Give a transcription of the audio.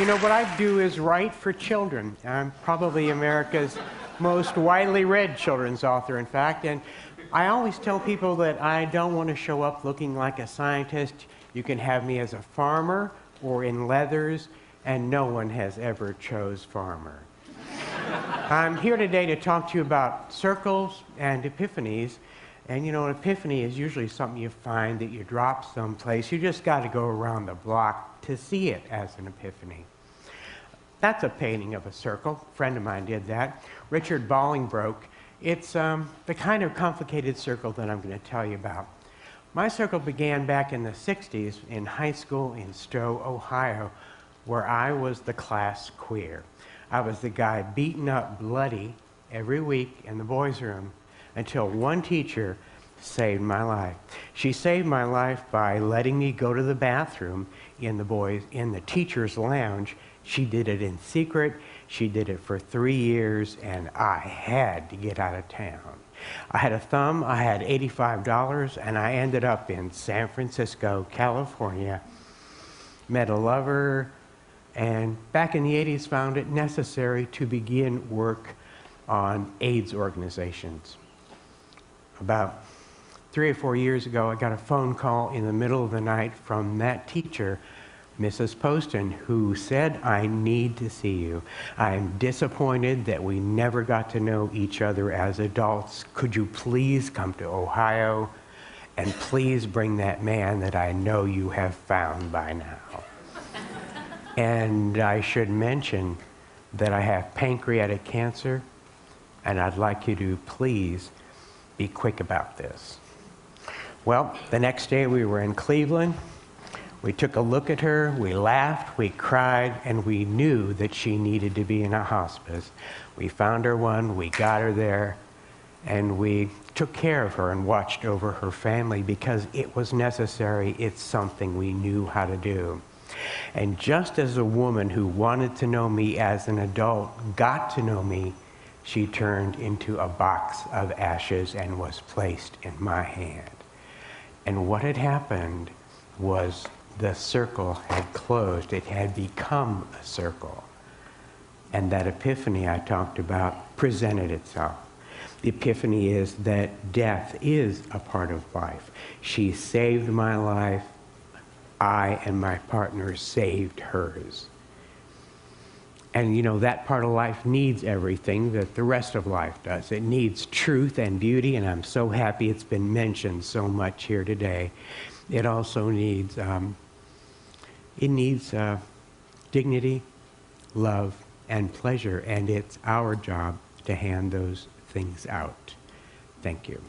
You know, what I do is write for children. I'm probably America's most widely read children's author, in fact, and I always tell people that I don't want to show up looking like a scientist. You can have me as a farmer or in leathers, and no one has ever chose farmer. I'm here today to talk to you about circles and epiphanies. And you know, an epiphany is usually something you find that you drop someplace. You just got to go around the block to see it as an epiphany. That's a painting of a circle. A friend of mine did that. Richard Bolingbroke. It's the kind of complicated circle that I'm going to tell you about. My circle began back in the 60s in high school in Stowe, Ohio, where I was the class queer. I was the guy beaten up bloody every week in the boys' room until one teacher saved my life. She saved my life by letting me go to the bathroom in the teacher's lounge. She did it in secret. She did it for 3 years, and I had to get out of town. I had a thumb, I had $85, and I ended up in San Francisco, California, met a lover, and back in the 80s found it necessary to begin work on AIDS organizations. About 3 or 4 years ago, I got a phone call in the middle of the night from that teacher, Mrs. Poston, who said, "I need to see you. I'm disappointed that we never got to know each other as adults. Could you please come to Ohio and please bring that man that I know you have found by now?" And I should mention that I have pancreatic cancer, and I'd like you to please be quick about this. Well, the next day we were in Cleveland. We took a look at her, we laughed, we cried, and we knew that she needed to be in a hospice. We found her one, we got her there, and we took care of her and watched over her family because it was necessary. It's something we knew how to do. And just as a woman who wanted to know me as an adult got to know me, she turned into a box of ashes and was placed in my hand. And what had happened was the circle had closed. It had become a circle. And that epiphany I talked about presented itself. The epiphany is that death is a part of life. She saved my life. I and my partner saved hers. And you know, that part of life needs everything that the rest of life does. It needs truth and beauty, and I'm so happy it's been mentioned so much here today. It also needs, dignity, love, and pleasure, and it's our job to hand those things out. Thank you.